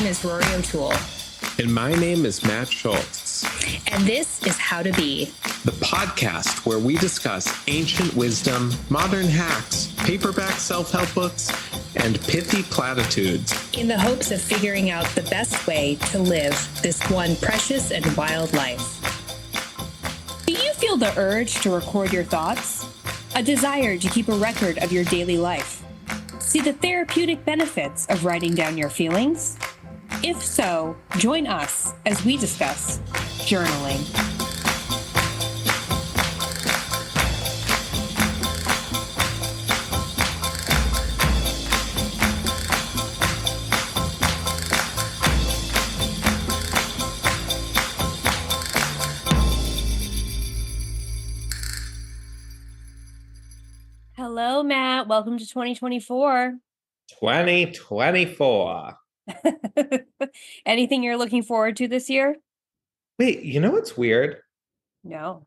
is Rory O'Toole. And my name is Matt Schultz. And this is How to Be, the podcast where we discuss ancient wisdom, modern hacks, paperback self-help books, and pithy platitudes in the hopes of figuring out the best way to live this one precious and wild life. Do you feel the urge to record your thoughts? A desire to keep a record of your daily life? See the therapeutic benefits of writing down your feelings? If so, join us as we discuss journaling. Hello, Matt. Welcome to 2024. 2024. Anything you're looking forward to this year? Wait, you know what's weird? No.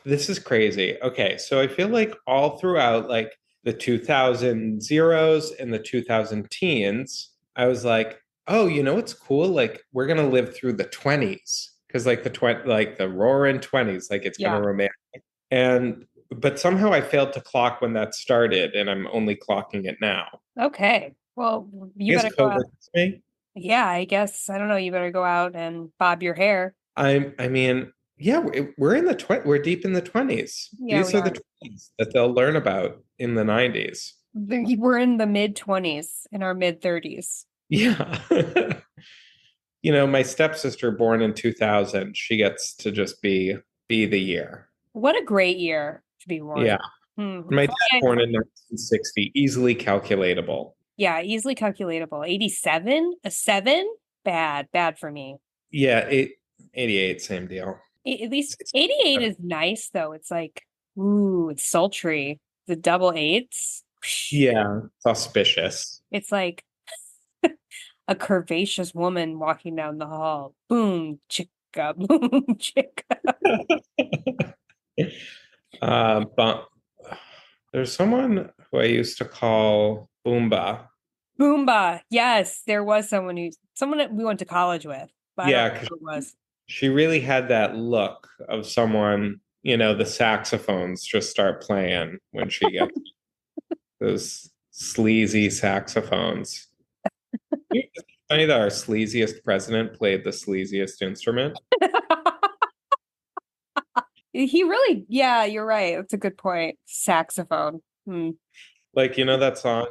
This is crazy. Okay, so I feel like all throughout like the 2000 zeros and the 2000 teens, I was like, oh, you know what's cool? Like we're gonna live through the 20s because like the roaring 20s, like it's kind of romantic. But somehow I failed to clock when that started, and I'm only clocking it now. Okay. Well, you better go out. Yeah, I guess. I don't know. You better go out and bob your hair. I mean, yeah, we're in the we're deep in the 20s. Yeah, These are the 20s that they'll learn about in the 90s. We're in the mid 20s, in our mid 30s. Yeah. You know, my stepsister born in 2000, she gets to just be the year. What a great year to be born. Yeah. My dad born in 1960, easily calculatable. Yeah, easily calculatable. 87? A 7? Bad for me. Yeah, 88, same deal. At least 88 is nice, though. It's like, ooh, it's sultry. The double eights. Yeah, it's auspicious. It's like a curvaceous woman walking down the hall. Boom, chicka, boom, chicka. But there's someone who I used to call Boomba. Boomba. Yes, there was someone that we went to college with. But yeah, I don't know who it was. She really had that look of someone, you know, the saxophones just start playing when she gets those sleazy saxophones. It's funny that our sleaziest president played the sleaziest instrument. He really, yeah, you're right. That's a good point. Saxophone. Like, you know that song?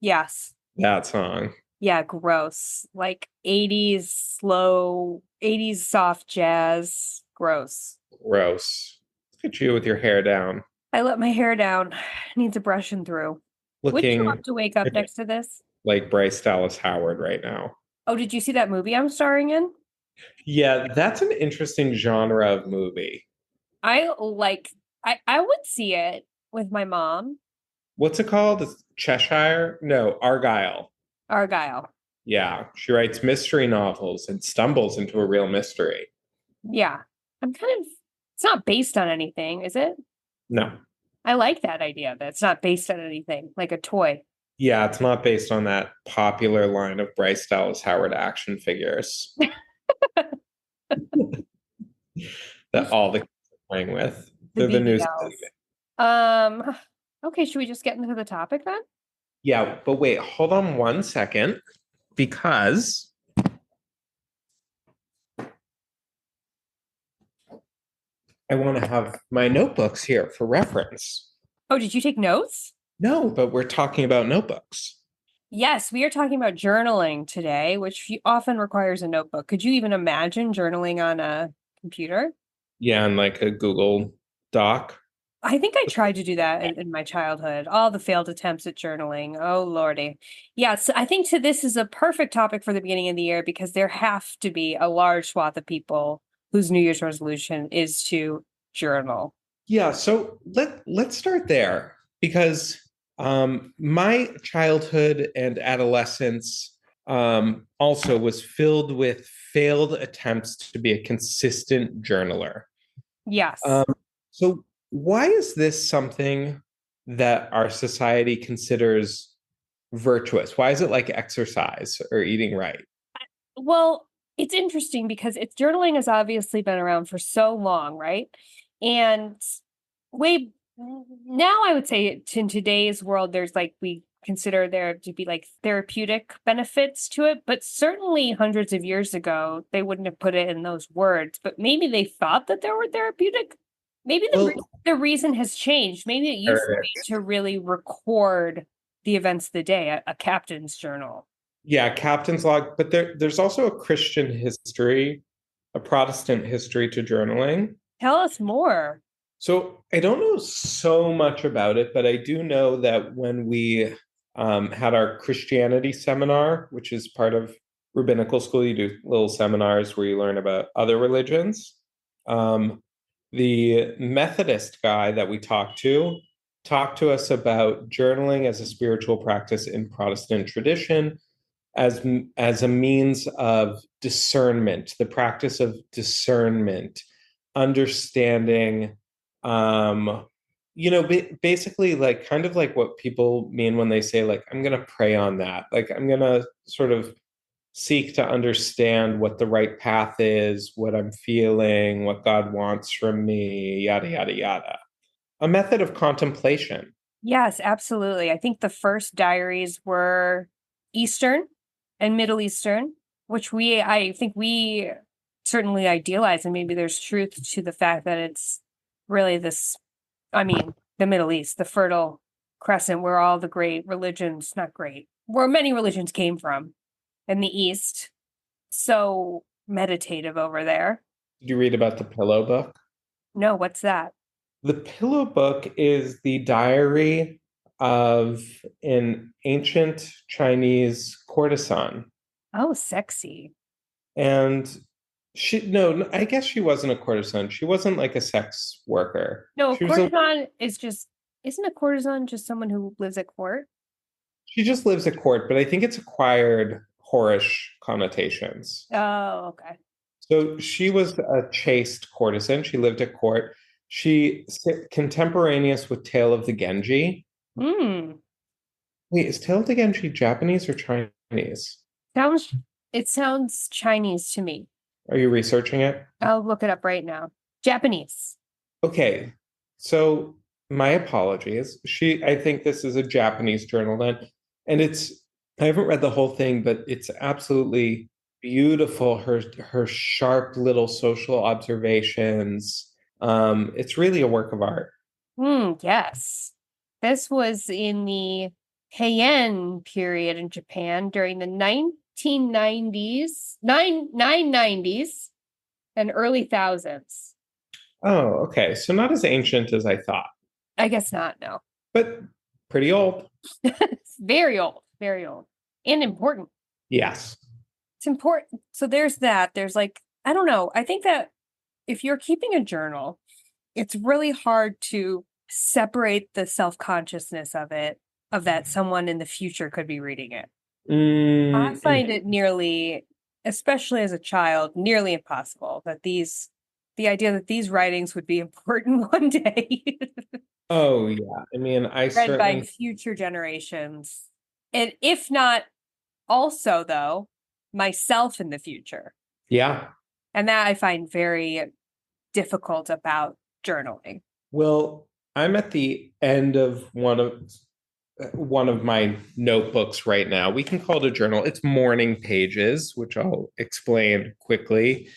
Yes. That song. Yeah, gross. Like 80s slow, 80s soft jazz. Gross. Gross. Look at you with your hair down. I let my hair down. Needs a brushing through. Would you love to wake up next to this? Like Bryce Dallas Howard right now. Oh, did you see that movie I'm starring in? Yeah, that's an interesting genre of movie. I would see it with my mom. What's it called? It's Cheshire? No, Argyle. Argyle. Yeah, she writes mystery novels and stumbles into a real mystery. Yeah. It's not based on anything, is it? No. I like that idea that it's not based on anything, like a toy. Yeah, it's not based on that popular line of Bryce Dallas Howard action figures that all the kids are playing with. They're the news. Okay, should we just get into the topic then? Yeah, but wait, hold on one second, because I want to have my notebooks here for reference. Oh, did you take notes? No, but we're talking about notebooks. Yes, we are talking about journaling today, which often requires a notebook. Could you even imagine journaling on a computer? Yeah, and like a Google Doc. I think I tried to do that in my childhood. All the failed attempts at journaling. Oh, Lordy. Yes, I think this is a perfect topic for the beginning of the year because there have to be a large swath of people whose New Year's resolution is to journal. Yeah, so let's start there because my childhood and adolescence also was filled with failed attempts to be a consistent journaler. Yes. So why is this something that our society considers virtuous? Why is it like exercise or eating right? Well, it's interesting because it's journaling has obviously been around for so long, right? And way now I would say in today's world, there's like we consider there to be like therapeutic benefits to it, but certainly hundreds of years ago, they wouldn't have put it in those words, but maybe they thought that there were therapeutic. Maybe Well, the reason has changed. Maybe it used to there it be is. to really record the events of the day, a captain's journal. Yeah, captain's log, but there's also a Christian history, a Protestant history to journaling. Tell us more. So I don't know so much about it, but I do know that when we had our Christianity seminar, which is part of rabbinical school, you do little seminars where you learn about other religions. Um, the Methodist guy that we talked to us about journaling as a spiritual practice in Protestant tradition as a means of discernment, the practice of discernment, understanding, um, basically like kind of like what people mean when they say like I'm going to pray on that, like I'm going to sort of seek to understand what the right path is, what I'm feeling, what God wants from me, yada yada yada. A method of contemplation. Yes, absolutely. I think the first diaries were Eastern and Middle Eastern, which I think we certainly idealize, and maybe there's truth to the fact that it's really this, I mean, the Middle East, the Fertile Crescent, where all the great religions, not great, where many religions came from in the East. So meditative over there. Did you read about the Pillow Book? No, what's that? The Pillow Book is the diary of an ancient Chinese courtesan. Oh, sexy. And no, I guess she wasn't a courtesan. She wasn't like a sex worker. No, a courtesan is just, isn't a courtesan just someone who lives at court? She just lives at court, but I think it's acquired whorish connotations. Oh, okay. So she was a chaste courtesan. She lived at court. She contemporaneous with Tale of the Genji. Hmm. Wait, is Tale of the Genji Japanese or Chinese? Sounds it sounds Chinese to me. Are you researching it? I'll look it up right now. Japanese. Okay, so my apologies. I think this is a Japanese journal then, and I haven't read the whole thing, but it's absolutely beautiful. Her sharp little social observations. It's really a work of art. Yes. This was in the Heian period in Japan during the 1990s, 990s and early thousands. Oh, okay. So not as ancient as I thought, I guess not, no. but pretty old. It's very old and important. Yes. It's important. So there's that. There's like, I don't know. I think that if you're keeping a journal, it's really hard to separate the self-consciousness of it, of that someone in the future could be reading it. I find it nearly, especially as a child, nearly impossible that the idea that these writings would be important one day, Oh yeah. I mean, I read by certainly future generations. And if not also, though, myself in the future. yeah. And that I find very difficult about journaling. Well, I'm at the end of one of my notebooks right now. We can call it a journal. It's morning pages, which I'll explain quickly.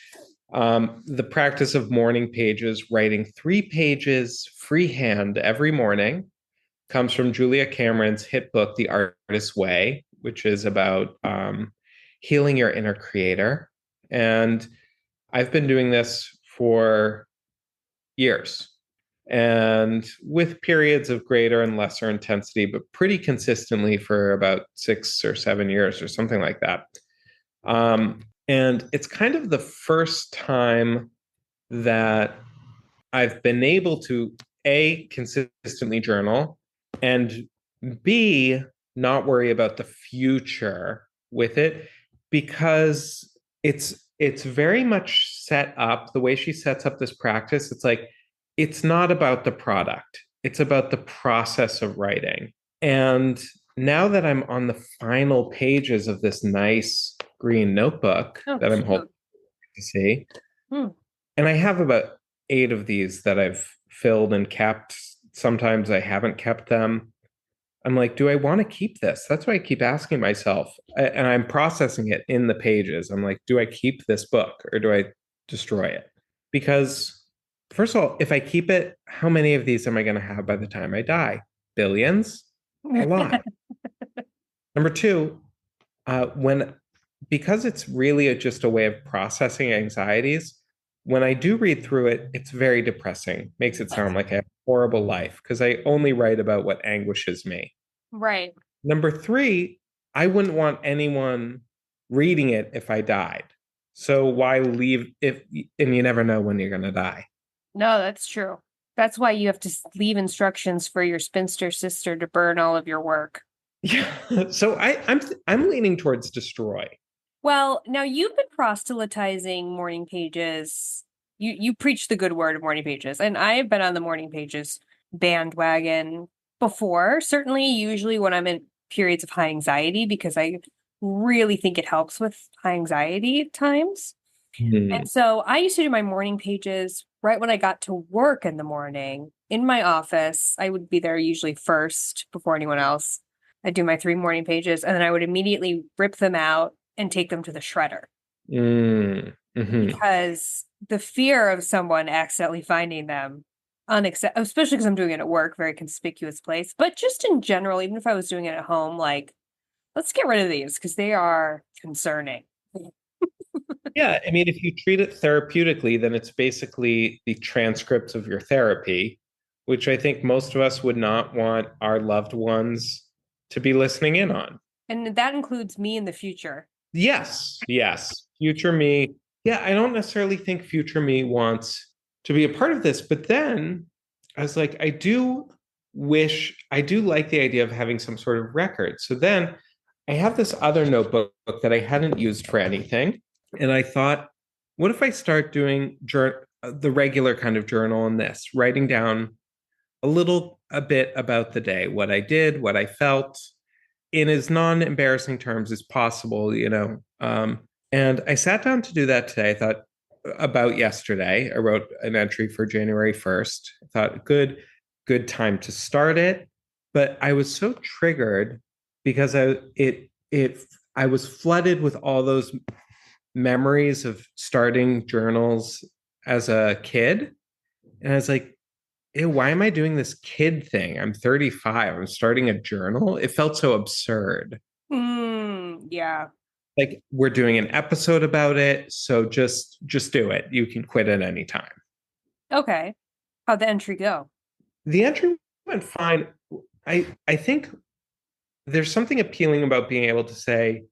The practice of morning pages, writing 3 pages freehand every morning, comes from Julia Cameron's hit book, The Artist's Way, which is about healing your inner creator. And I've been doing this for years and with periods of greater and lesser intensity, but pretty consistently for about 6 or 7 years or something like that. And it's kind of the first time that I've been able to A, consistently journal, and B, not worry about the future with it because it's very much set up the way she sets up this practice. It's like it's not about the product. It's about the process of writing. And now that I'm on the final pages of this nice green notebook Oh, that I'm hoping cute. to see, Hmm. and I have about 8 of these that I've filled and kept. Sometimes I haven't kept them. I'm like, do I want to keep this? That's why I keep asking myself. And I'm processing it in the pages. I'm like, do I keep this book or do I destroy it? Because, first of all, if I keep it, how many of these am I going to have by the time I die? Billions? A lot. Number two, when because it's really just a way of processing anxieties, when I do read through it, it's very depressing. Makes it sound like I have a horrible life because I only write about what anguishes me. Right. Number three, I wouldn't want anyone reading it if I died. So why leave if and you never know when you're gonna die. No, that's true. That's why you have to leave instructions for your spinster sister to burn all of your work. Yeah. So I'm leaning towards destroy. Well, now you've been proselytizing morning pages. You preach the good word of morning pages, and I've been on the morning pages bandwagon before. Certainly, usually when I'm in periods of high anxiety, because I really think it helps with high anxiety times. Hmm. And so I used to do my morning pages right when I got to work in the morning in my office. I would be there usually first before anyone else. I'd do my 3 morning pages and then I would immediately rip them out and take them to the shredder Mm. Hmm. because the fear of someone accidentally finding them unacceptable, especially because I'm doing it at work, very conspicuous place, but just in general, even if I was doing it at home, like, let's get rid of these because they are concerning. Yeah, I mean, if you treat it therapeutically, then it's basically the transcripts of your therapy, which I think most of us would not want our loved ones to be listening in on. And that includes me in the future. Yes, yes. Future me. Yeah, I don't necessarily think future me wants to be a part of this, but then I was like, I do like the idea of having some sort of record. So then I have this other notebook that I hadn't used for anything. And I thought, what if I start doing the regular kind of journal in this, writing down a bit about the day, what I did, what I felt, in as non-embarrassing terms as possible. And I sat down to do that today. I thought about yesterday. I wrote an entry for January 1st. I thought good time to start it. But I was so triggered because I was flooded with all those memories of starting journals as a kid. And I was like, ew, why am I doing this kid thing? I'm 35. I'm starting a journal. It felt so absurd. Yeah. Like we're doing an episode about it, so just do it. You can quit at any time. Okay. How'd the entry go? The entry went fine. I think there's something appealing about being able to say,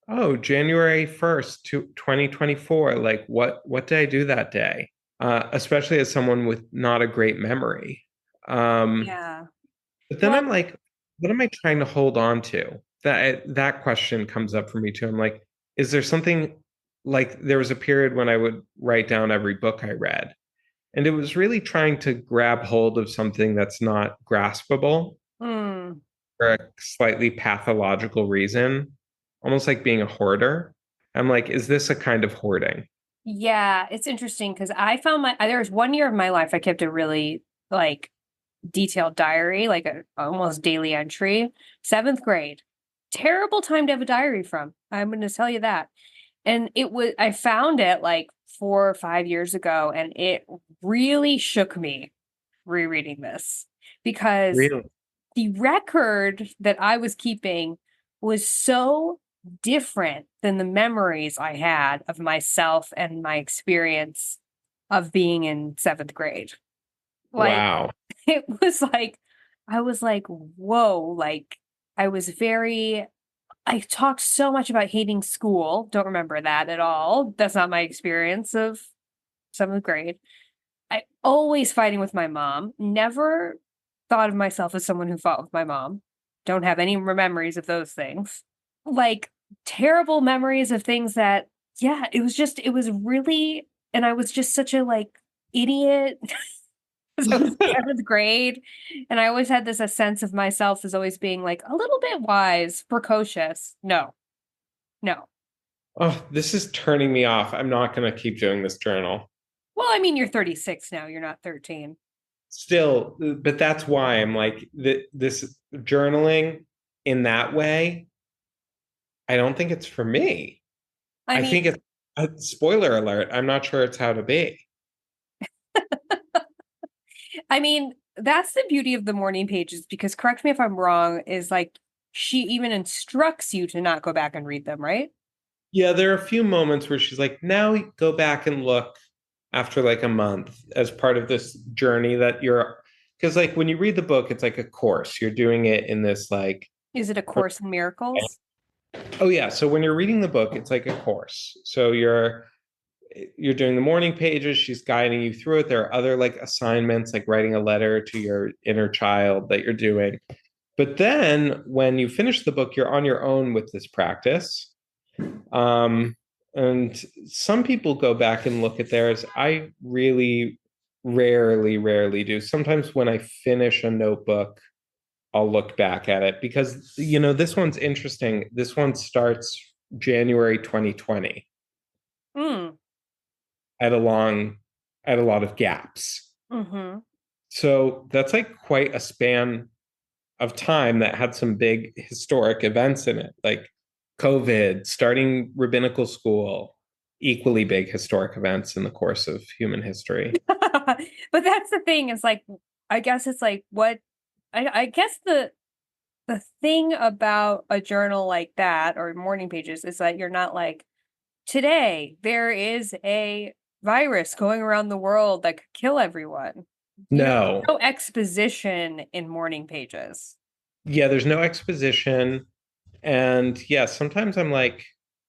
"Oh, January 1st, 2024, like what did I do that day?" Especially as someone with not a great memory. Um, Yeah. But then Well, I'm like, what am I trying to hold on to? That question comes up for me too. I'm like, is there something like there was a period when I would write down every book I read, and it was really trying to grab hold of something that's not graspable hmm. for a slightly pathological reason, almost like being a hoarder. I'm like, is this a kind of hoarding? Yeah, it's interesting because I found there was one year of my life I kept a really like detailed diary, like a almost daily entry. Seventh grade. Terrible time to have a diary from. I'm going to tell you that. And I found it like 4 or 5 years ago, and it really shook me rereading this because Really? the record that I was keeping was so different than the memories I had of myself and my experience of being in seventh grade. Like, Wow. it was like, I was like, whoa, like, I was very, I talked so much about hating school. Don't remember that at all. That's not my experience of seventh grade. I always fighting with my mom. Never thought of myself as someone who fought with my mom. Don't have any memories of those things. Like terrible memories of things that, yeah, it was really, and I was just such a like idiot because I was in seventh grade, and I always had this a sense of myself as always being like a little bit wise, precocious. No, no. Oh, this is turning me off. I'm not going to keep doing this journal. Well, I mean, you're 36 now. You're not 13. Still, but that's why I'm like this journaling in that way. I don't think it's for me. I I mean, think it's a spoiler alert. I'm not sure it's how to be. I mean, that's the beauty of the morning pages because correct me if I'm wrong, is like she even instructs you to not go back and read them, right? Yeah, there are a few moments where she's like, now go back and look after like a month as part of this journey that you're, because like when you read the book, it's like a course. You're doing it in this like, Is it a Course in Miracles? oh yeah. So when you're reading the book, it's like a course. So you're doing the morning pages, she's guiding you through it. There are other like assignments, like writing a letter to your inner child that you're doing. But then when you finish the book, you're on your own with this practice. Um, and some people go back and look at theirs. I really rarely do. Sometimes when I finish a notebook, I'll look back at it because, this one's interesting. This one starts January 2020 Mm. at a long, at a lot of gaps. Mm-hmm. So that's like quite a span of time that had some big historic events in it, like COVID, starting rabbinical school, equally big historic events in the course of human history. But that's the thing, is like I guess it's like what I guess the thing about a journal like that or morning pages is that you're not like, today there is a virus going around the world that could kill everyone. No. No exposition in morning pages. Yeah, there's no exposition. And yeah, sometimes I'm like,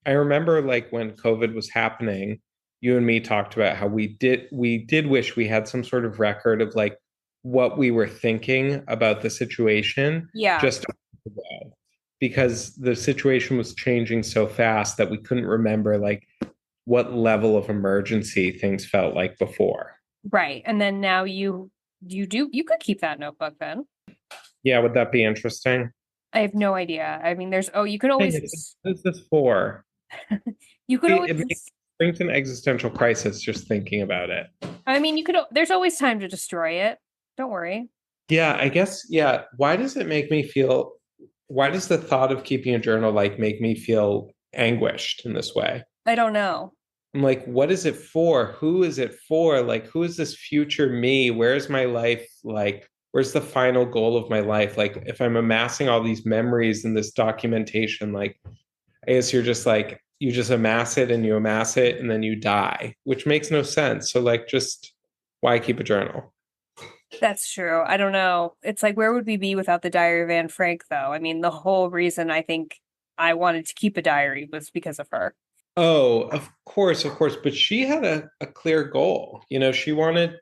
I remember like when COVID was happening, you and me talked about how we did wish we had some sort of record of like what we were thinking about the situation Yeah, just a month ago. Because the situation was changing so fast that we couldn't remember like what level of emergency things felt like before. right. And then now you could keep that notebook then. Yeah, would that be interesting? I have no idea. I mean, you could Hey, what is this for? you could It makes, always, brings an existential crisis just thinking about it. I mean, there's always time to destroy it. Don't worry. Yeah, I guess, yeah. Why does the thought of keeping a journal like make me feel anguished in this way? I don't know. I'm like, what is it for? Who is it for? Like, who is this future me? Where's my life? Like, where's the final goal of my life? Like, if I'm amassing all these memories and this documentation, like, I guess you're just like, you just amass it and you amass it and then you die, which makes no sense. So, like, just why keep a journal? That's true. I don't know. It's like, where would we be without the Diary of Anne Frank, though? I mean, the whole reason I think I wanted to keep a diary was because of her. Oh, of course, of course. But she had a clear goal. She wanted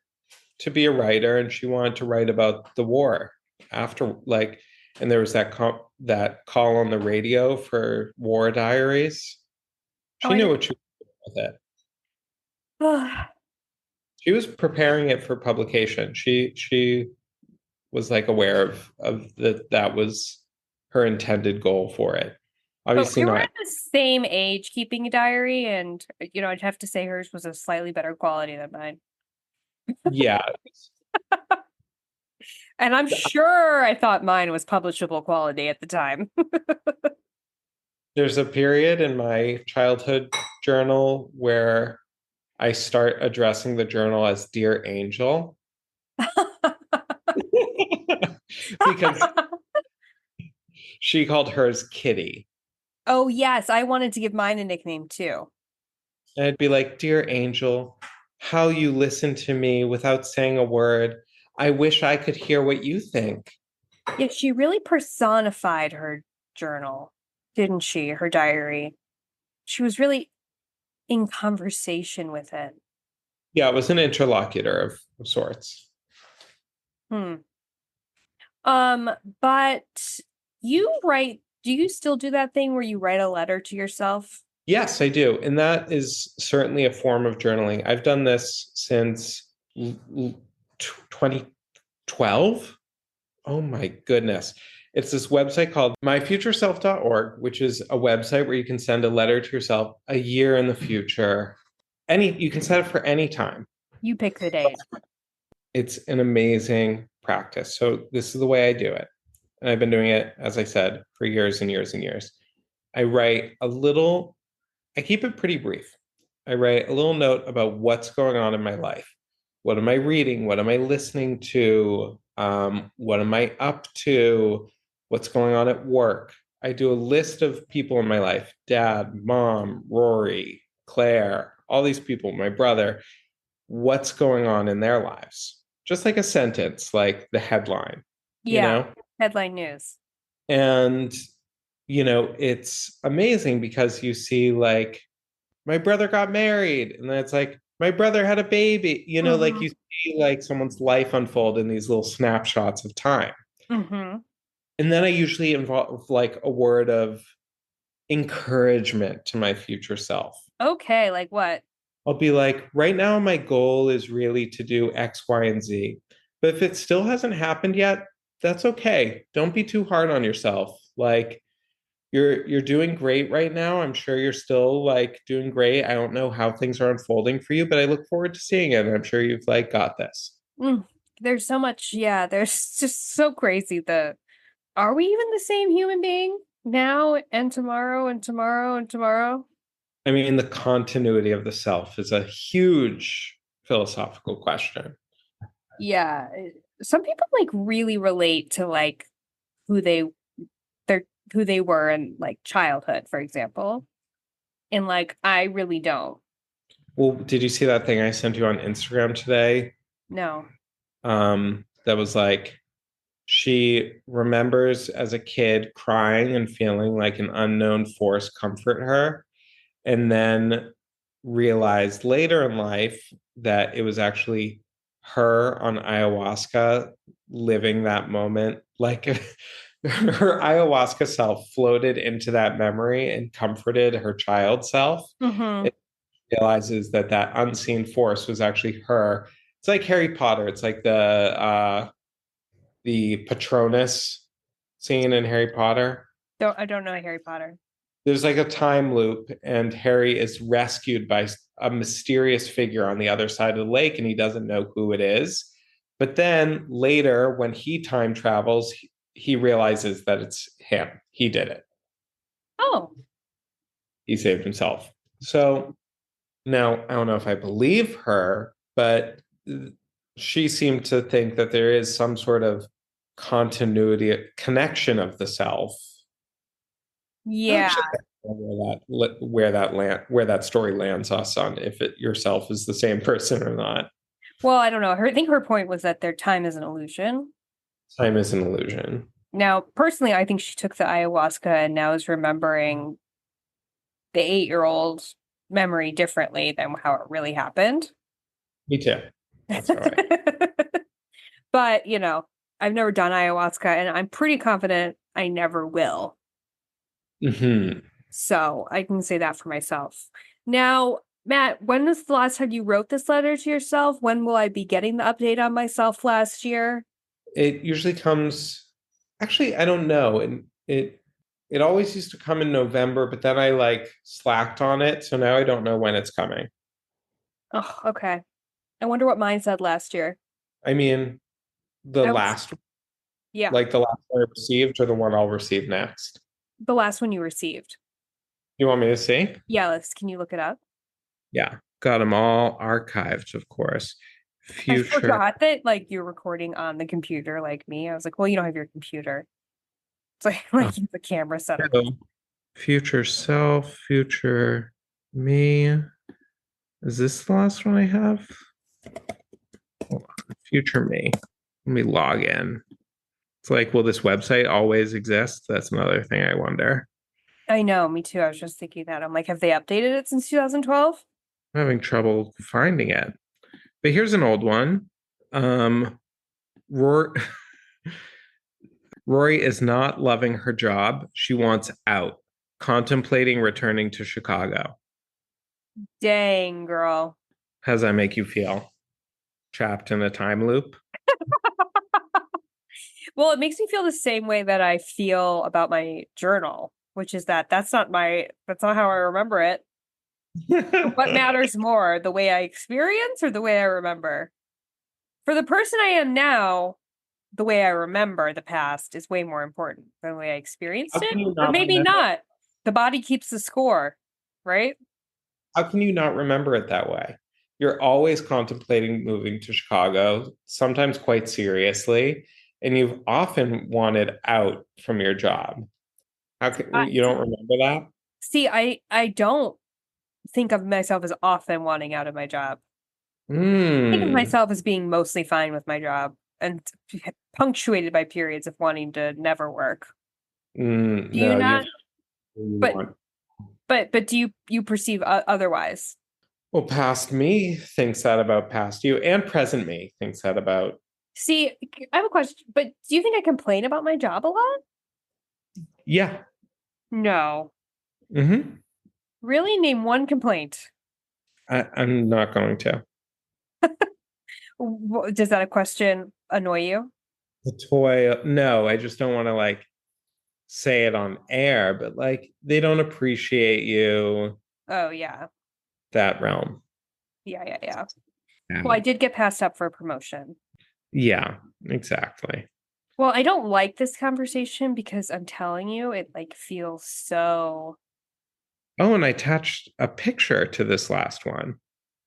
to be a writer and she wanted to write about the war after like, and there was that call on the radio for war diaries. Oh, She I knew didn't. what she was with it. She was preparing it for publication. She was like aware of that was her intended goal for it. But Obviously we were not. at the same age keeping a diary, and I'd have to say hers was a slightly better quality than mine. Yeah. And I'm sure I thought mine was publishable quality at the time. There's a period in my childhood journal where I start addressing the journal as Dear Angel because she called hers Kitty. Oh, yes, I wanted to give mine a nickname too. And I'd be like, Dear Angel, how you listen to me without saying a word. I wish I could hear what you think. Yeah, she really personified her journal, didn't she? Her diary. She was really in conversation with it. Yeah, it was an interlocutor of sorts. Hmm. Um, but do you still do that thing where you write a letter to yourself? Yes, I do. And that is certainly a form of journaling. I've done this since 2012. Oh my goodness. It's this website called myfutureself.org, which is a website where you can send a letter to yourself a year in the future. You can set it for any time. You pick the date. It's an amazing practice. So this is the way I do it. And I've been doing it, as I said, for years and years and years. I write a little, I keep it pretty brief. I write a little note about what's going on in my life. What am I reading? What am I listening to? What am I up to? What's going on at work? I do a list of people in my life: dad, mom, Rory, Claire, all these people, my brother. What's going on in their lives? Just like a sentence, like the headline, you Yeah. know? Headline news. And, it's amazing because you see, like, my brother got married, and then it's like, my brother had a baby, like Mm-hmm. you see, like, someone's life unfold in these little snapshots of time. Mm-hmm. And then I usually involve, like, a word of encouragement to my future self. Okay, like what? I'll be like, right now, my goal is really to do X, Y, and Z. But if it still hasn't happened yet, that's okay. Don't be too hard on yourself. Like, you're doing great right now. I'm sure you're still like doing great. I don't know how things are unfolding for you, but I look forward to seeing it. And I'm sure you've like got this. There's so much, yeah, there's just so crazy are we even the same human being now and tomorrow and tomorrow and tomorrow? I mean, the continuity of the self is a huge philosophical question. Yeah. Some people like really relate to like who they're who they were in like childhood, for example. And like I really don't. Well, did you see that thing I sent you on Instagram today? No. That was like, she remembers as a kid crying and feeling like an unknown force comfort her, and then realized later in life that it was actually her on ayahuasca living that moment. Like her ayahuasca self floated into that memory and comforted her child self. Mm-hmm. It realizes that that unseen force was actually her. It's like Harry Potter. It's like the Patronus scene in Harry Potter. I don't know Harry Potter. There's like a time loop, and Harry is rescued by a mysterious figure on the other side of the lake, and he doesn't know who it is. But then later, when he time travels, he realizes that it's him. He did it. Oh. He saved himself. So now I don't know if I believe her, but she seemed to think that there is some sort of continuity, connection of the self. Yeah. Actually, where that story lands us on if it yourself is the same person or not. Well, I don't know. I think her point was that their time is an illusion. Time is an illusion. Now, personally, I think she took the ayahuasca and now is remembering the 8-year-old's memory differently than how it really happened. Me too. That's all right. But, I've never done ayahuasca and I'm pretty confident I never will. Mm-hmm. So I can say that for myself. Now, Matt, when was the last time you wrote this letter to yourself? When will I be getting the update on myself last year? It usually comes. Actually, I don't know. And it always used to come in November, but then I like slacked on it, so now I don't know when it's coming. Oh, okay. I wonder what mine said last year. I mean, Yeah, like the last one I received, or the one I'll receive next. the last one you received. You want me to see? Yeah, can you look it up? Yeah, got them all archived, of course. I Future. forgot that like you're recording on the computer like me. I was like, well, you don't have your computer. It's like Oh, you have the camera set up. hello. Future self, future me. Is this the last one I have? Hold on. Future me. Let me log in. It's like, will this website always exist? That's another thing I wonder. I know, me too. I was just thinking that. I'm like, have they updated it since 2012? I'm having trouble finding it. But here's an old one. Rory, Rory is not loving her job. She wants out, contemplating returning to Chicago. Dang, girl. How does that make you feel? trapped in a time loop. Well, it makes me feel the same way that I feel about my journal, which is that that's not how I remember it. What matters more, the way I experience or the way I remember? For the person I am now, the way I remember the past is way more important than the way I experienced How it. can you Or not maybe remember? not. The body keeps the score, right? How can you not remember it that way? You're always contemplating moving to Chicago, sometimes quite seriously, and you've often wanted out from your job. How can I, you don't remember that? see, I don't think of myself as often wanting out of my job. I think of Hmm. myself as being mostly fine with my job and punctuated by periods of wanting to never work. Do you No, not? you But want. but do you perceive otherwise? Well, past me thinks that about past you, and present me thinks that about. See, I have a question, but do you think I complain about my job a lot? Yeah. No. Hmm. Really? Name one complaint. I'm not going to. Does that a question annoy you? The toy, no, I just don't want to like say it on air, but like they don't appreciate you, Oh, yeah. that realm. Yeah. Yeah. Well, I did get passed up for a promotion. Yeah, exactly. Well, I don't like this conversation because I'm telling you, it like feels so. Oh, and I attached a picture to this last one.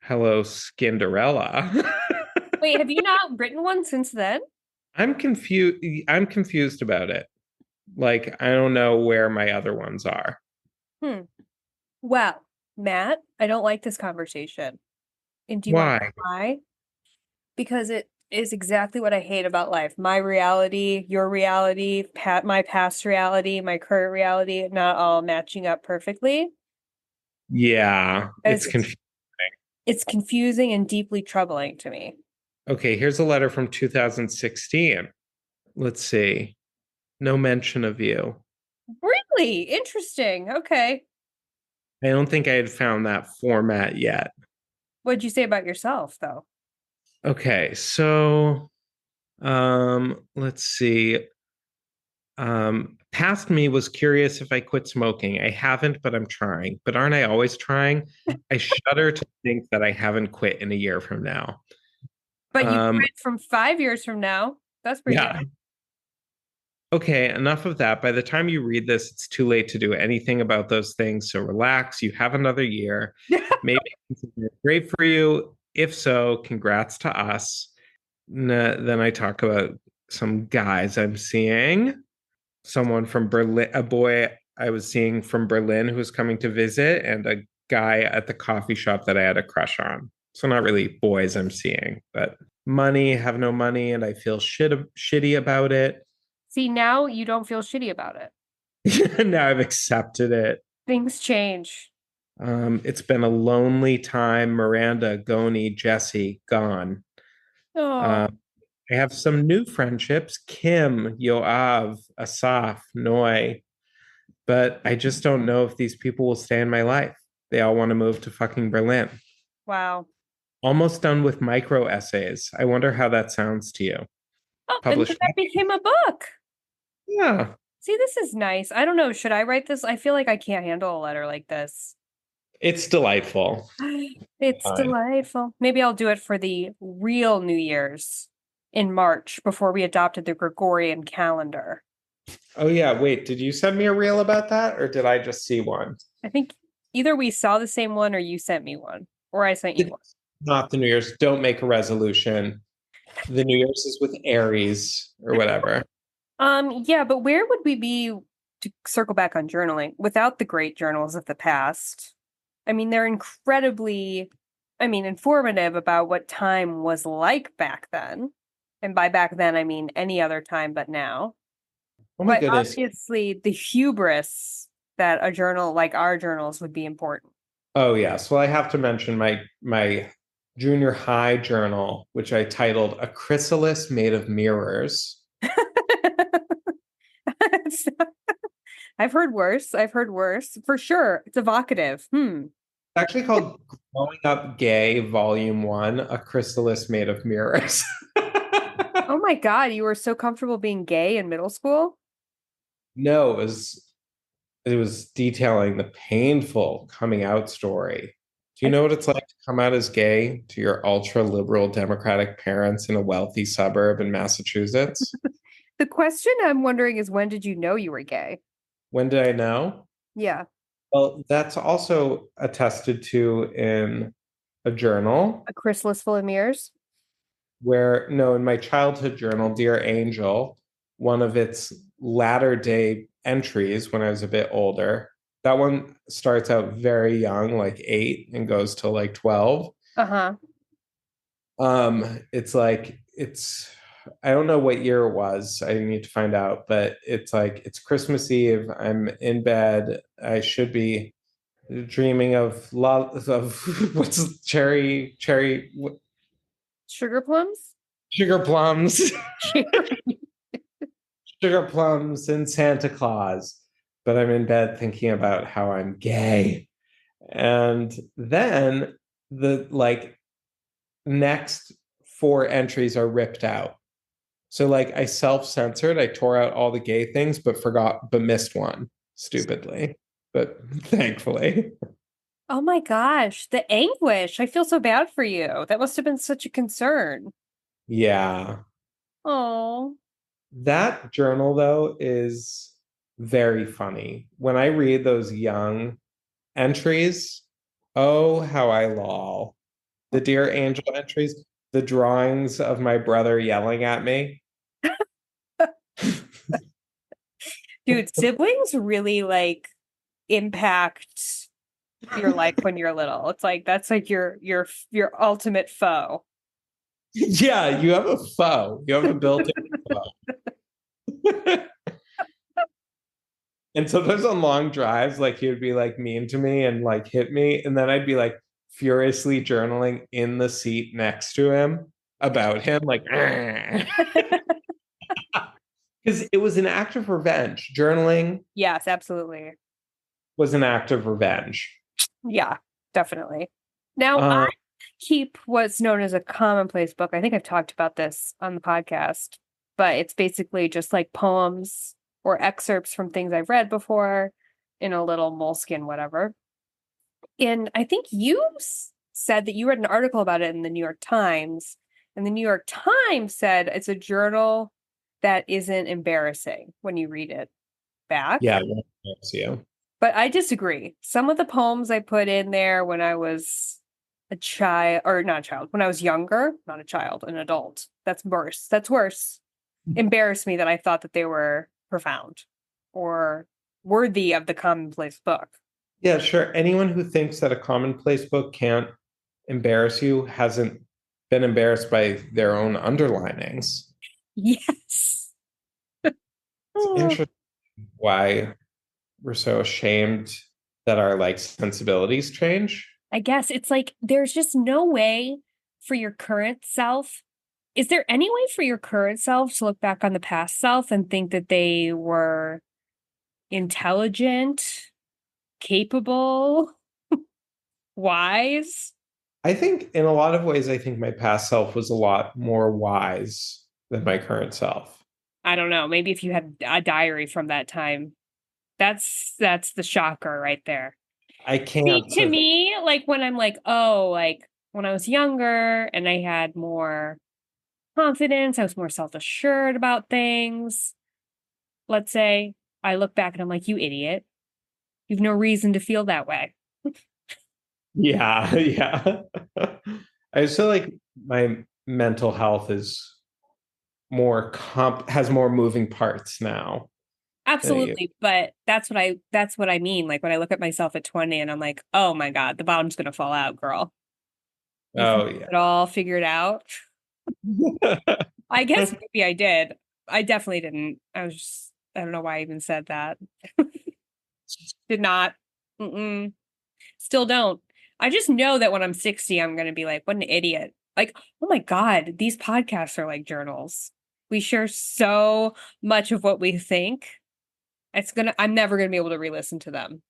Hello, Skinderella. Wait, have you not written one since then? I'm confused. I'm confused about it. Like, I don't know where my other ones are. Hmm. Well, Matt, I don't like this conversation. And do you want to know Why? why? Because it is exactly what I hate about life. My reality, your reality, my past reality, my current reality, not all matching up perfectly. Yeah, it's It's confusing. it's confusing and deeply troubling to me. Okay, here's a letter from 2016. Let's see. No mention of you. Really interesting. Okay. I don't think I had found that format yet. What'd you say about yourself, though? Okay, so let's see. Past me was curious if I quit smoking. I haven't, but I'm trying. But aren't I always trying? I shudder to think that I haven't quit in a year from now. But you Um, quit from 5 years from now. That's pretty good. yeah. Okay, enough of that. By the time you read this, it's too late to do anything about those things. So relax. You have another year. Maybe it's great for you. If so, congrats to us. Then I talk about some guys I'm seeing. Someone from Berlin, a boy I was seeing from Berlin who was coming to visit, and a guy at the coffee shop that I had a crush on. So not really boys I'm seeing, but money, have no money, and I feel shitty about it. See, now you don't feel shitty about it. Now I've accepted it. Things change. It's been a lonely time. Miranda, Goni, Jesse, gone. Oh, Uh, I have some new friendships: Kim, Yoav, Asaf, Noy. But I just don't know if these people will stay in my life. They all want to move to fucking Berlin. wow. Almost done with micro essays. I wonder how that sounds to you. Oh, and then Published. that became a book. Yeah. See, this is nice. I don't know. Should I write this? I feel like I can't handle a letter like this. It's delightful. It's Fine. delightful. Maybe I'll do it for the real New Year's in March before we adopted the Gregorian calendar. Oh yeah, wait, did you send me a reel about that or did I just see one? I think either we saw the same one or you sent me one, or I sent you one. It's not the New Year's. Don't make a resolution. The New Year's is with Aries or whatever. Yeah, but where would we be to circle back on journaling without the great journals of the past? I mean, they're incredibly, informative about what time was like back then. And by back then, I mean any other time but now. Oh my But goodness. obviously, the hubris that a journal like our journals would be important. Oh yes. Well, I have to mention my junior high journal, which I titled A Chrysalis Made of Mirrors. I've heard worse. I've heard worse. For sure. It's evocative. Hmm. actually called Growing Up Gay, Volume One, a chrysalis made of mirrors. Oh my God, you were so comfortable being gay in middle school? No, it was detailing the painful coming out story. Do you I, know what it's like to come out as gay to your ultra liberal Democratic parents in a wealthy suburb in Massachusetts? the question I'm wondering is when did you know you were gay? When did I know? Yeah, Well, that's also attested to in a journal a chrysalis full of mirrors. where, no, in my childhood journal, Dear Angel, one of its latter day entries when I was a bit older, that one starts out very young, like 8, and goes to like 12. Uh-huh. It's like I don't know what year it was. I need to find out, but it's like it's Christmas Eve. I'm in bed. I should be dreaming of what's Sugar plums? sugar plums, Cherry. sugar plums and Santa Claus. But I'm in bed thinking about how I'm gay. And then the like next 4 entries are ripped out. So like I self-censored, I tore out all the gay things, but missed one stupidly. But thankfully. Oh my gosh, the anguish. I feel so bad for you. That must have been such a concern. Yeah. Oh, That journal though is very funny. When I read those young entries, oh how I lol. The Dear Angel entries, the drawings of my brother yelling at me. dude, siblings really like impact your life when you're little. It's like that's like your ultimate foe. Yeah, you have a foe. You have a built-in foe. And sometimes on long drives, like he would be like mean to me and like hit me. And then I'd be like furiously journaling in the seat next to him about him, like, because it was an act of revenge. Journaling Yes, absolutely. was an act of revenge. Yeah, definitely. Now, I Uh, keep what's known as a commonplace book. I think I've talked about this on the podcast, but it's basically just like poems or excerpts from things I've read before in a little moleskin, whatever. And I think you said that you read an article about it in the New York Times, and the New York Times said it's a journal that isn't embarrassing when you read it back. yeah, that's you. But I disagree. Some of the poems I put in there when I was a child, or not a child, when I was younger, not a child, an adult. That's worse. That's worse. Embarrassed me that I thought that they were profound or worthy of the commonplace book. Yeah, sure. Anyone who thinks that a commonplace book can't embarrass you hasn't been embarrassed by their own underlinings. Yes. It's Oh, interesting why we're so ashamed that our like sensibilities change. I guess it's like there's just no way for your current self. Is there any way for your current self to look back on the past self and think that they were intelligent, capable, wise? I think in a lot of ways, I think my past self was a lot more wise than my current self. I don't know. Maybe if you had a diary from that time, that's the shocker right there. I See, can't. to me, like when I'm like, oh, like when I was younger and I had more confidence, I was more self-assured about things. Let's say I look back and I'm like, you idiot. You've no reason to feel that way. Yeah, yeah. I just feel like my mental health is has more moving parts now than you. Absolutely, but that's what I mean. Like when I look at myself at 20 and I'm like, "Oh my God, the bottom's gonna fall out, girl. You think Oh you have it all figured out?" yeah. I guess maybe I did. I definitely didn't. I don't know why I even said that. Did not. Mm-mm. Still don't. I just know that when I'm 60, I'm gonna be like, what an idiot. Like, oh my God, these podcasts are like journals. We share so much of what we think. I'm never gonna be able to re-listen to them.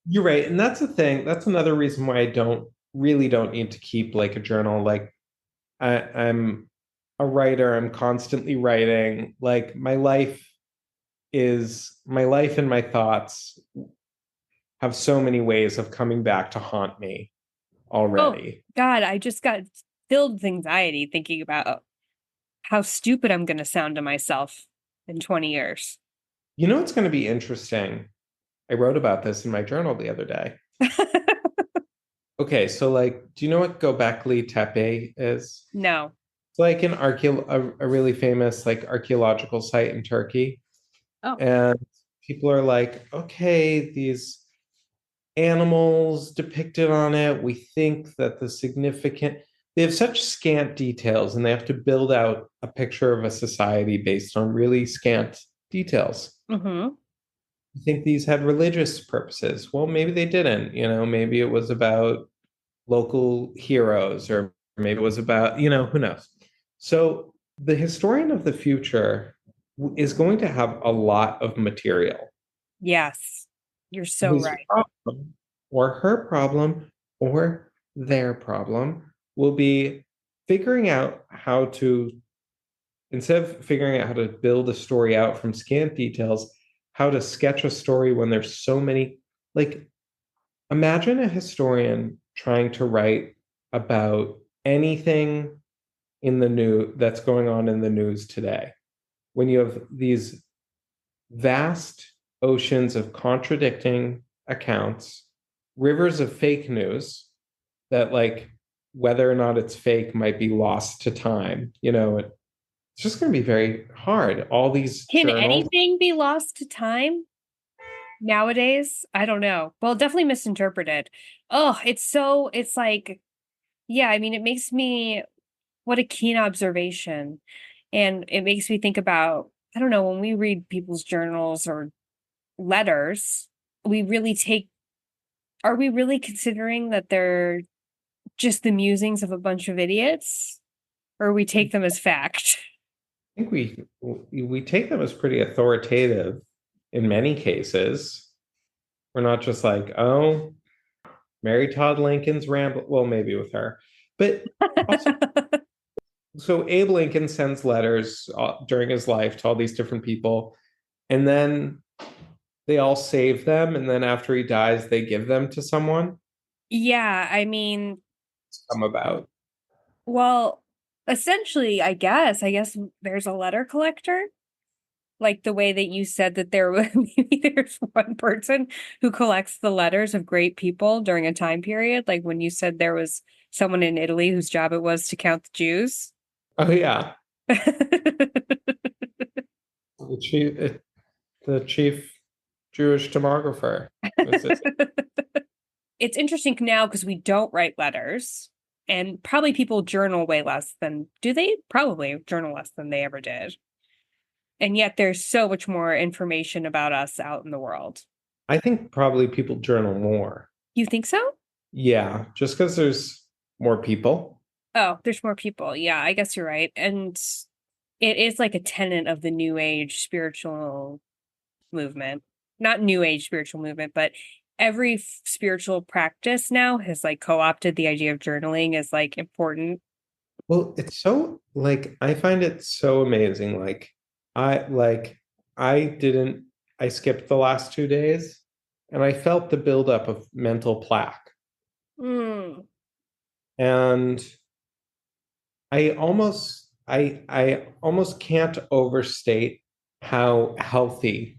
You're right. And that's the thing. That's another reason why I don't need to keep like a journal. Like I'm a writer, I'm constantly writing. Like my life and my thoughts have so many ways of coming back to haunt me Oh, already. God, I just got filled with anxiety thinking about how stupid I'm going to sound to myself in 20 years. You know what's going to be interesting? I wrote about this in my journal the other day. Okay, so like, do you know what Göbekli Tepe is? No. It's like a really famous like archaeological site in Turkey. Oh. And people are like, okay, these animals depicted on it, we think that they have such scant details and they have to build out a picture of a society based on really scant details. Mm-hmm. I think these had religious purposes. Well, maybe they didn't, maybe it was about local heroes, or maybe it was about, who knows. So the historian of the future is going to have a lot of material. Yes. You're so His right. problem or her problem or their problem will be figuring out how to, instead of figuring out how to build a story out from scant details, how to sketch a story when there's so many. Like, imagine a historian trying to write about anything in the news that's going on in the news today. When you have these vast oceans of contradicting accounts, rivers of fake news that, like, whether or not it's fake might be lost to time. It's just going to be very hard. All these Can journals. anything be lost to time nowadays? I don't know. Well, definitely misinterpreted. Oh, it's like, yeah, I mean, it makes me, what a keen observation. And it makes me think about, I don't know, when we read people's journals or letters, we really take, are we really considering that they're just the musings of a bunch of idiots? Or we take them as fact? I think we take them as pretty authoritative in many cases. We're not just like, oh, Mary Todd Lincoln's ramble. Well, maybe with her, but also, so Abe Lincoln sends letters during his life to all these different people, and then they all save them, and then after he dies, they give them to someone. Yeah, I mean, Come about. well, essentially, I guess there's a letter collector. Like the way that you said that maybe there's one person who collects the letters of great people during a time period. Like when you said there was someone in Italy whose job it was to count the Jews. Oh yeah, the chief, the chief Jewish demographer. Is it? It's interesting now because we don't write letters and probably people journal way less than do they probably journal less than they ever did. And yet there's so much more information about us out in the world. I think probably people journal more. You think so? Yeah, just because there's more people. Oh, there's more people. Yeah, I guess you're right. And it is like a tenet of the new age spiritual movement. Not new age spiritual movement, but every spiritual practice now has like co-opted the idea of journaling as like important. Well, it's so like I find it so amazing. I like I didn't I skipped the last 2 days and I felt the buildup of mental plaque. Mm. And I almost can't overstate how healthy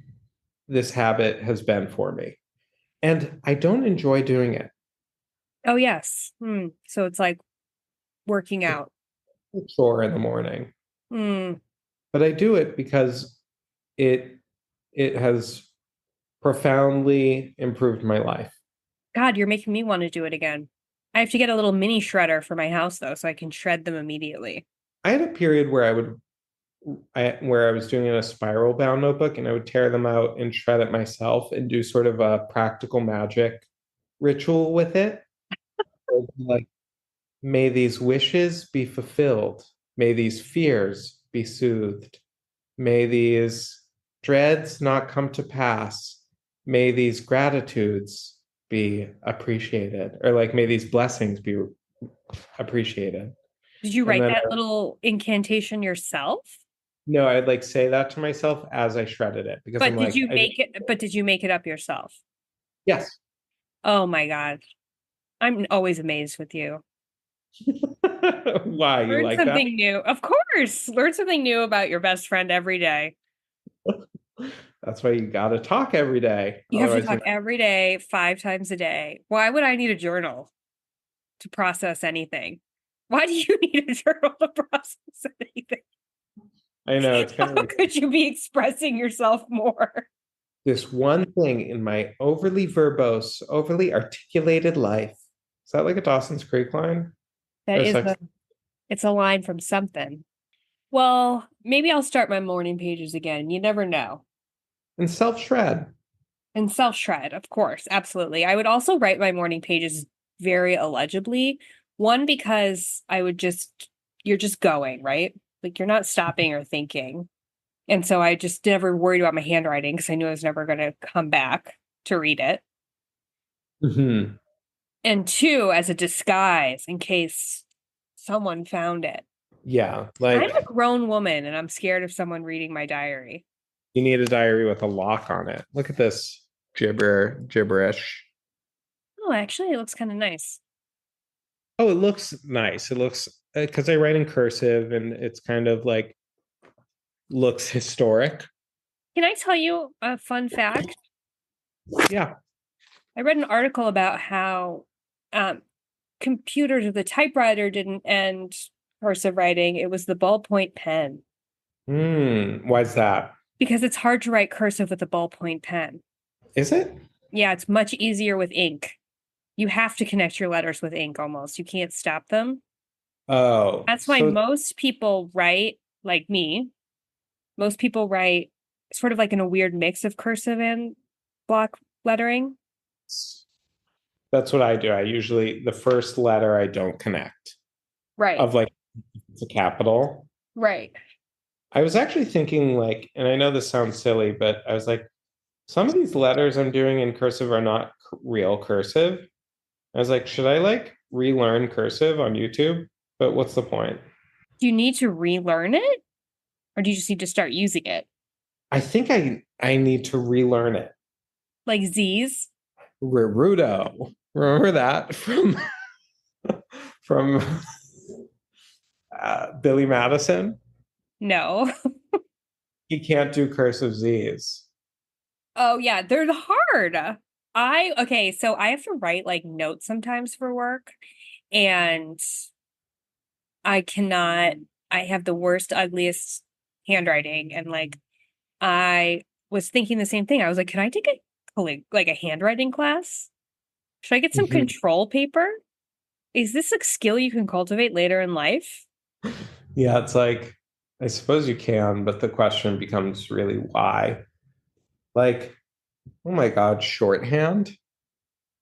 this habit has been for me. And I don't enjoy doing it. Oh, yes. So it's like working It's out. a chore in the morning. Mm. But I do it because it it has profoundly improved my life. God, you're making me want to do it again. I have to get a little mini shredder for my house though, so I can shred them immediately. I had a period where where I was doing it in a spiral bound notebook and I would tear them out and shred it myself and do sort of a practical magic ritual with it. Like, may these wishes be fulfilled. May these fears be soothed. May these dreads not come to pass. May these gratitudes be appreciated, or like may these blessings be appreciated. Did you And write then that little incantation yourself? no, I'd like say that to myself as I shredded it because I'm But did like, you make it, but did you make it up yourself? yes. Oh my God. I'm always amazed with you. Why you Learn like that? something new. Of course. Learn something new about your best friend every day. That's why you got to talk every day. You have to Otherwise, talk every day, 5 times a day. Why would I need a journal to process anything? Why do you need a journal to process anything? I know it's kind How of could you be expressing yourself more? this one thing in my overly verbose, overly articulated life. Is that like a Dawson's Creek line? That Or is sex? it's a line from something. Well, maybe I'll start my morning pages again. You never know. And self shred. And self-shred, of course, absolutely. I would also write my morning pages very illegibly. One, because you're just going, right? Like you're not stopping or thinking. And so I just never worried about my handwriting because I knew I was never going to come back to read it. Hmm. And two, as a disguise in case someone found it. Yeah, I'm like a grown woman and I'm scared of someone reading my diary. you need a diary with a lock on it. Look at this gibberish. Oh, actually, it looks kind of nice. Oh, it looks nice. It looks because I write in cursive and it's kind of like looks historic. Can I tell you a fun fact? Yeah. I read an article about how um, computers or the typewriter didn't end cursive writing. It was the ballpoint pen Why's that? because it's hard to write cursive with a ballpoint pen. Is it? Yeah, it's much easier with ink. You have to connect your letters with ink almost. You can't stop them. Oh, That's why so most people write, like me, most people write sort of like in a weird mix of cursive and block lettering. that's what I do. I usually the first letter I don't connect Right, of like it's a capital. right. I was actually thinking like, and I know this sounds silly, but I was like, some of these letters I'm doing in cursive are not real cursive. I was like, should I like relearn cursive on YouTube? But what's the point? Do you need to relearn it or do you just need to start using it? I think I need to relearn it. Like Z's? Rudo. Remember that from from Billy Madison? No. He can't do cursive Z's. Oh yeah, they're hard. Okay, so I have to write like notes sometimes for work and I cannot I have the worst, ugliest handwriting and like I was thinking the same thing. I was like, can I take like a handwriting class? Should I get some Mhm. control paper? Is this a skill you can cultivate later in life? Yeah, it's like I suppose you can, but the question becomes really why. Like, oh my God, shorthand?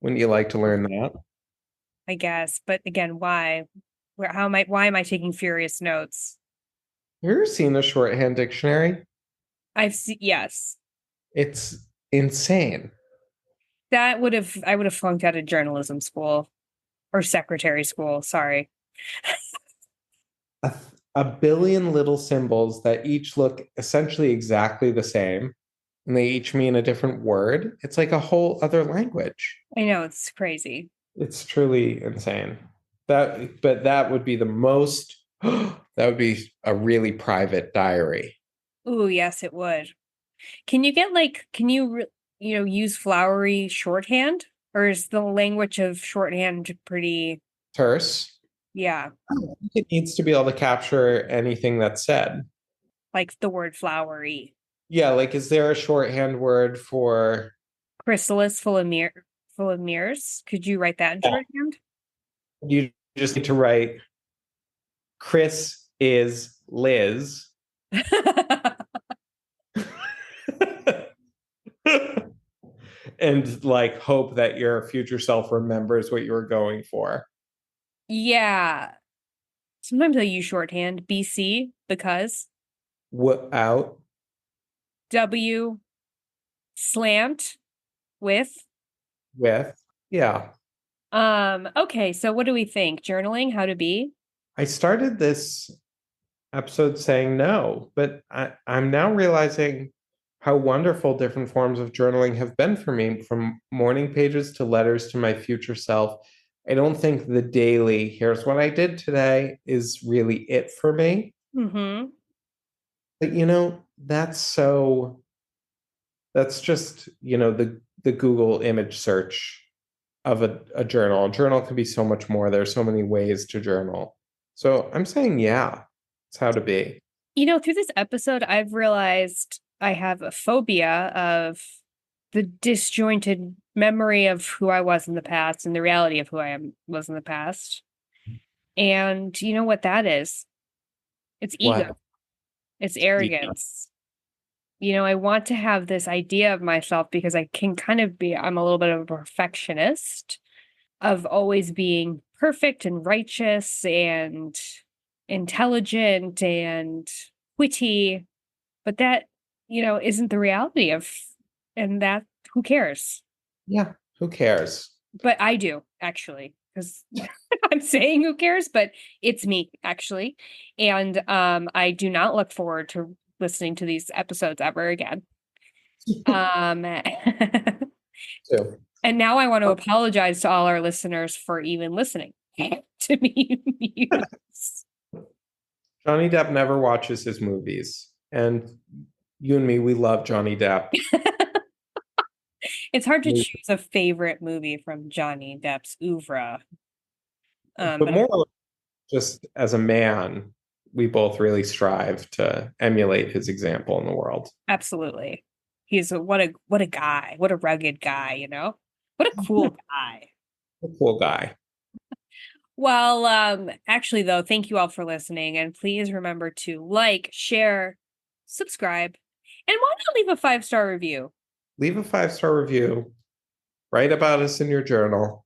Wouldn't you like to learn that? I guess, but again, why? Why am I taking furious notes? Have you ever seen a shorthand dictionary? Yes. It's insane. I would have flunked out of journalism school or secretary school. Sorry. A, a billion little symbols that each look essentially exactly the same, and they each mean a different word. It's like a whole other language. I know it's crazy. It's truly insane. But that would be the most, that would be a really private diary. Ooh, yes, it would. Can you, use flowery shorthand? Or is the language of shorthand pretty, Terse. yeah, It needs to be able to capture anything that's said. like the word flowery? Yeah, like is there a shorthand word for Chrysalis full of mirrors. Could you write that in yeah, shorthand? you just need to write Chris is Liz. And like hope that your future self remembers what you were going for. Yeah. Sometimes I use shorthand. BC because What out W slant with with Yeah. Okay, so what do we think? Journaling, how to be? I started this episode saying no, but I'm now realizing how wonderful different forms of journaling have been for me, from morning pages to letters to my future self. I don't think the daily, here's what I did today, is really it for me. Mm-hmm. But that's just, the Google image search of a journal. A journal can be so much more. There's so many ways to journal. So I'm saying, yeah, it's how to be. Through this episode, I've realized I have a phobia of the disjointed memory of who I was in the past and the reality of who was in the past. And you know what that is? It's ego. What? It's Yeah. arrogance. I want to have this idea of myself because I can kind of I'm a little bit of a perfectionist of always being perfect and righteous and intelligent and witty, but that, isn't the reality and that who cares? Yeah. Who cares? But I do actually, because I'm saying who cares, but it's me actually. And I do not look forward to listening to these episodes ever again. Um Too. and now I want to apologize to all our listeners for even listening to me use. Johnny Depp never watches his movies. And you and me, we love Johnny Depp. It's hard to We- choose a favorite movie from Johnny Depp's oeuvre. But But more just as a man, we both really strive to emulate his example in the world. absolutely. What a guy. What a rugged guy, What a cool guy. A cool guy. Well, actually though, thank you all for listening, and please remember to like, share, subscribe, and why not leave a 5-star review? Leave a 5-star review. Write about us in your journal.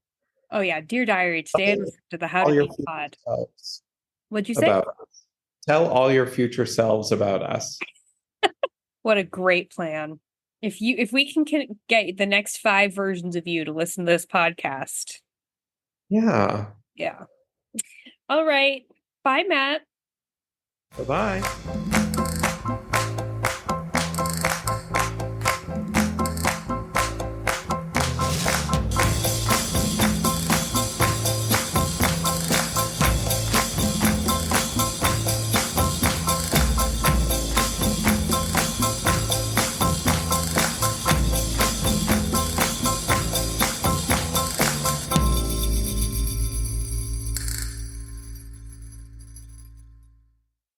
Oh yeah, Dear Diary, today I listened to the How All to your Be future pod. selves What'd you say? about us. Tell all your future selves about us. What a great plan. If we can get the next 5 versions of you to listen to this podcast. Yeah. Yeah. All right. Bye, Matt. Bye-bye.